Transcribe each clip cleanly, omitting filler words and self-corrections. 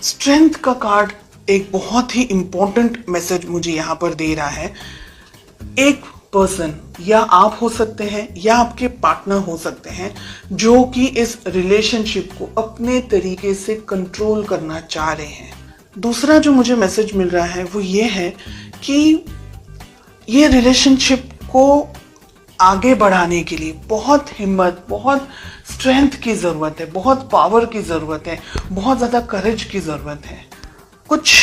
Strength का card एक बहुत ही इंपॉर्टेंट मैसेज मुझे यहाँ पर दे रहा है। एक पर्सन या आप हो सकते हैं या आपके पार्टनर हो सकते हैं जो कि इस रिलेशनशिप को अपने तरीके से कंट्रोल करना चाह रहे हैं। दूसरा जो मुझे मैसेज मिल रहा है वो ये है कि ये रिलेशनशिप को आगे बढ़ाने के लिए बहुत हिम्मत, बहुत स्ट्रेंथ की ज़रूरत है, बहुत पावर की ज़रूरत है, बहुत ज़्यादा करेज की ज़रूरत है। कुछ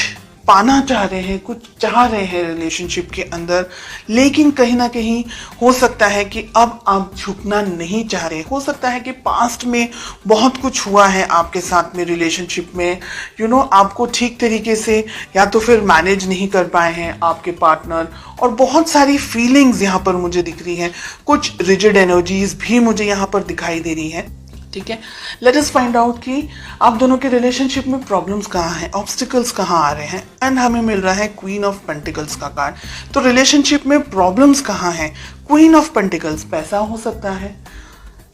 पाना चाह रहे हैं, कुछ चाह रहे हैं रिलेशनशिप के अंदर, लेकिन कहीं ना कहीं हो सकता है कि अब आप झुकना नहीं चाह रहे। हो सकता है कि पास्ट में बहुत कुछ हुआ है आपके साथ में रिलेशनशिप में, आपको ठीक तरीके से या तो फिर मैनेज नहीं कर पाए हैं आपके पार्टनर, और बहुत सारी फीलिंग्स यहाँ पर मुझे दिख रही हैं। कुछ रिजिड एनर्जीज भी मुझे यहाँ पर दिखाई दे रही हैं। ठीक है, लेट अस फाइंड आउट कि आप दोनों के रिलेशनशिप में प्रॉब्लम्स कहाँ हैं, ऑब्स्टिकल्स कहाँ आ रहे हैं। एंड हमें मिल रहा है क्वीन ऑफ पेंटिकल्स का कार्ड। तो रिलेशनशिप में प्रॉब्लम्स कहाँ हैं? क्वीन ऑफ पेंटिकल्स, पैसा हो सकता है।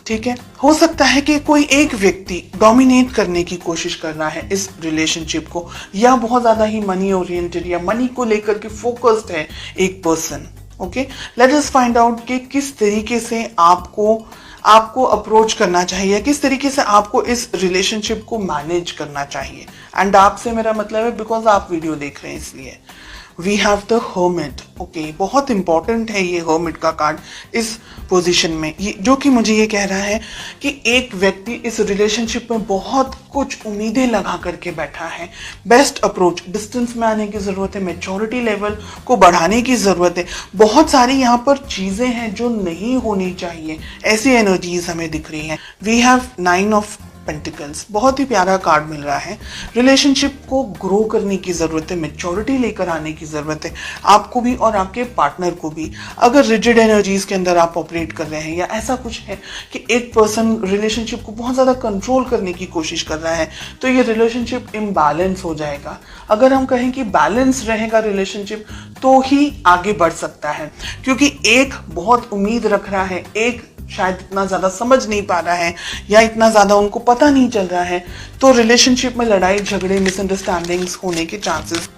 ठीक है, हो सकता है कि कोई एक व्यक्ति डोमिनेट करने की कोशिश कर रहा है इस रिलेशनशिप को, या बहुत ज्यादा ही मनी ओरिएंटेड या मनी को लेकर के फोकस्ड है एक person. Okay, let us find out कि किस तरीके से आपको अप्रोच करना चाहिए, किस तरीके से आपको इस रिलेशनशिप को मैनेज करना चाहिए। एंड आपसे मेरा मतलब है बिकॉज आप वीडियो देख रहे हैं इसलिए। We have the hermit. Okay, बहुत इंपॉर्टेंट है ये हर्मिट का कार्ड इस पोजीशन में, ये जो कि मुझे ये कह रहा है कि एक व्यक्ति इस रिलेशनशिप में बहुत कुछ उम्मीदें लगा करके बैठा है। बेस्ट अप्रोच, डिस्टेंस में आने की जरूरत है, मैच्योरिटी लेवल को बढ़ाने की जरूरत है। बहुत सारी यहाँ पर चीजें हैं जो नहीं होनी चाहिए, ऐसी एनर्जीज हमें दिख रही हैं। वी हैव 9 ऑफ पेंटिकल्स, बहुत ही प्यारा कार्ड मिल रहा है। रिलेशनशिप को ग्रो करने की जरूरत है, मैच्योरिटी लेकर आने की जरूरत है, आपको भी और आपके पार्टनर को भी। अगर रिजिड एनर्जीज के अंदर आप ऑपरेट कर रहे हैं या ऐसा कुछ है कि एक पर्सन रिलेशनशिप को बहुत ज्यादा कंट्रोल करने की कोशिश कर रहा है, तो ये रिलेशनशिप इम्बैलेंस हो जाएगा। अगर हम कहें कि बैलेंस रहेगा रिलेशनशिप तो ही आगे बढ़ सकता है, क्योंकि एक बहुत उम्मीद रख रहा है, एक शायद इतना ज्यादा समझ नहीं पा रहा है या इतना ज्यादा उनको पता नहीं चल रहा है, तो रिलेशनशिप में लड़ाई झगड़े मिसअंडरस्टैंडिंग्स होने के चांसेस।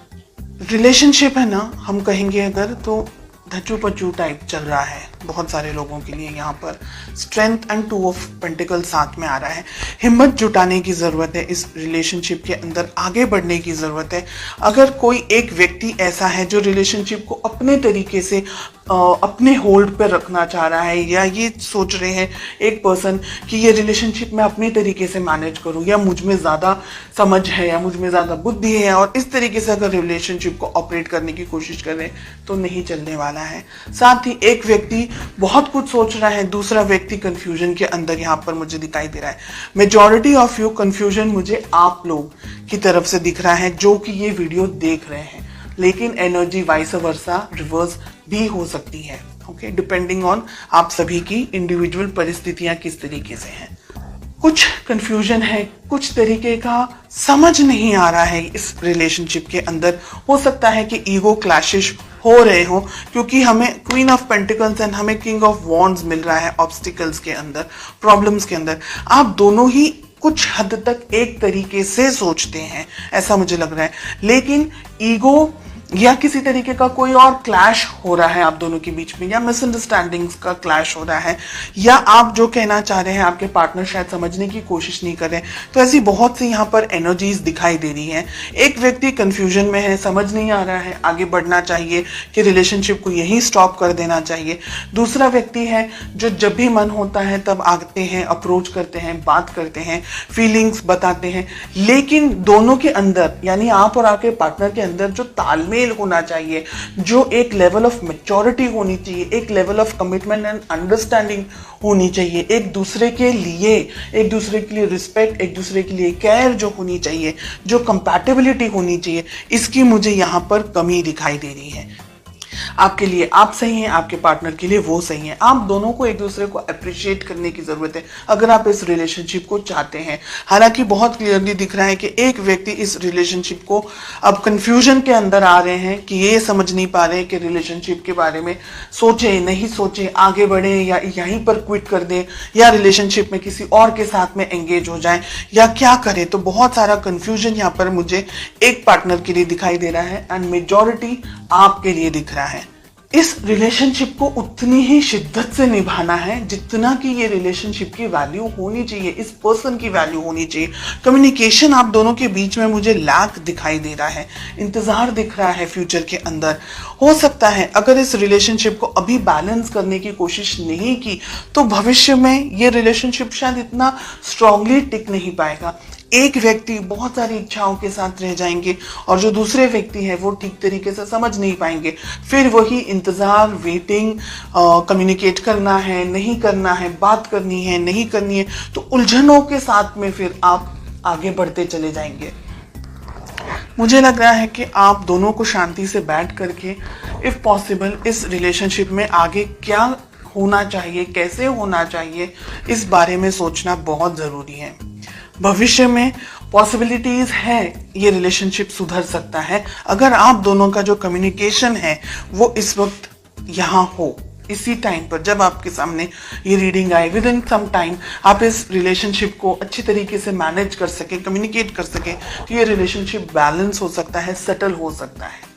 रिलेशनशिप है ना, हम कहेंगे अगर तो धच्चू पच्चू टाइप चल रहा है बहुत सारे लोगों के लिए। यहाँ पर स्ट्रेंथ एंड 2 ऑफ पेंटिकल साथ में आ रहा है। हिम्मत जुटाने की ज़रूरत है, इस रिलेशनशिप के अंदर आगे बढ़ने की ज़रूरत है। अगर कोई एक व्यक्ति ऐसा है जो रिलेशनशिप को अपने तरीके से अपने होल्ड पर रखना चाह रहा है, या ये सोच रहे हैं एक पर्सन कि ये रिलेशनशिप मैं अपने तरीके से मैनेज करूँ, या मुझ में ज़्यादा समझ है या मुझ में ज़्यादा बुद्धि है, और इस तरीके से अगर रिलेशनशिप को ऑपरेट करने की कोशिश कर रहे हैं तो नहीं चलने वाला है। साथ ही एक व्यक्ति बहुत कुछ सोच रहा है, दूसरा व्यक्ति कंफ्यूजन के अंदर यहाँ पर मुझे दिखाई दे रहा है। मेजॉरिटी ऑफ यू कंफ्यूजन मुझे आप लोग की तरफ से दिख रहा है जो कि ये वीडियो देख रहे हैं, लेकिन एनर्जी वाइस वर्सा रिवर्स भी हो सकती है। ओके, डिपेंडिंग ऑन आप सभी की इंडिविजुअल परिस्थितियां किस तरीके से हैं। कुछ कंफ्यूजन है, कुछ तरीके का समझ नहीं आ रहा है इस रिलेशनशिप के अंदर। हो सकता है कि ईगो क्लैशेस हो रहे हो, क्योंकि हमें क्वीन ऑफ पेंटिकल्स एंड हमें किंग ऑफ वॉन्ड्स मिल रहा है ऑब्स्टिकल्स के अंदर, प्रॉब्लम्स के अंदर। आप दोनों ही कुछ हद तक एक तरीके से सोचते हैं, ऐसा मुझे लग रहा है, लेकिन ईगो या किसी तरीके का कोई और क्लैश हो रहा है आप दोनों के बीच में, या मिसअंडरस्टैंडिंग्स का क्लैश हो रहा है, या आप जो कहना चाह रहे हैं आपके पार्टनर शायद समझने की कोशिश नहीं कर रहे। तो ऐसी बहुत सी यहाँ पर एनर्जीज दिखाई दे रही हैं। एक व्यक्ति कंफ्यूजन में है, समझ नहीं आ रहा है आगे बढ़ना चाहिए कि रिलेशनशिप को यहीं स्टॉप कर देना चाहिए। दूसरा व्यक्ति है जो जब भी मन होता है तब आते हैं, अप्रोच करते हैं, बात करते हैं, फीलिंग्स बताते हैं, लेकिन दोनों के अंदर यानी आप और आपके पार्टनर के अंदर जो तालमेल होना चाहिए, जो एक लेवल ऑफ मैच्योरिटी होनी चाहिए, एक level of commitment and understanding होनी चाहिए, एक दूसरे के लिए रिस्पेक्ट, एक दूसरे के लिए केयर जो होनी चाहिए, जो कंपैटिबिलिटी होनी चाहिए, इसकी मुझे यहाँ पर कमी दिखाई दे रही है। आपके लिए आप सही हैं, आपके पार्टनर के लिए वो सही है। आप दोनों को एक दूसरे को अप्रिशिएट करने की जरूरत है अगर आप इस रिलेशनशिप को चाहते हैं। हालांकि बहुत क्लियरली दिख रहा है कि एक व्यक्ति इस रिलेशनशिप को अब कंफ्यूजन के अंदर आ रहे हैं कि ये समझ नहीं पा रहे हैं कि रिलेशनशिप के बारे में सोचे नहीं सोचे, आगे बढ़े या यहीं पर क्विट कर दें, या रिलेशनशिप में किसी और के साथ में एंगेज हो जाएं, या क्या करें। तो बहुत सारा कंफ्यूजन यहाँ पर मुझे एक पार्टनर के लिए दिखाई दे रहा है एंड मेजॉरिटी आपके लिए दिख रहा है। इस रिलेशनशिप को उतनी ही शिद्दत से निभाना है जितना कि ये रिलेशनशिप की वैल्यू होनी चाहिए, इस पर्सन की वैल्यू होनी चाहिए। कम्युनिकेशन आप दोनों के बीच में मुझे लैक दिखाई दे रहा है, इंतजार दिख रहा है फ्यूचर के अंदर। हो सकता है अगर इस रिलेशनशिप को अभी बैलेंस करने की कोशिश नहीं की तो भविष्य में ये रिलेशनशिप शायद इतना स्ट्रांगली टिक नहीं पाएगा। एक व्यक्ति बहुत सारी इच्छाओं के साथ रह जाएंगे और जो दूसरे व्यक्ति है वो ठीक तरीके से समझ नहीं पाएंगे। फिर वही इंतजार, वेटिंग, कम्युनिकेट करना है नहीं करना है, बात करनी है नहीं करनी है, तो उलझनों के साथ में फिर आप आगे बढ़ते चले जाएंगे। मुझे लग रहा है कि आप दोनों को शांति से बैठ करके इफ पॉसिबल इस रिलेशनशिप में आगे क्या होना चाहिए, कैसे होना चाहिए, इस बारे में सोचना बहुत जरूरी है। भविष्य में पॉसिबिलिटीज है ये रिलेशनशिप सुधर सकता है अगर आप दोनों का जो कम्युनिकेशन है वो इस वक्त यहाँ हो। इसी टाइम पर जब आपके सामने ये रीडिंग आए, विद इन सम टाइम आप इस रिलेशनशिप को अच्छी तरीके से मैनेज कर सके, कम्युनिकेट कर सके, तो ये रिलेशनशिप बैलेंस हो सकता है, सेटल हो सकता है।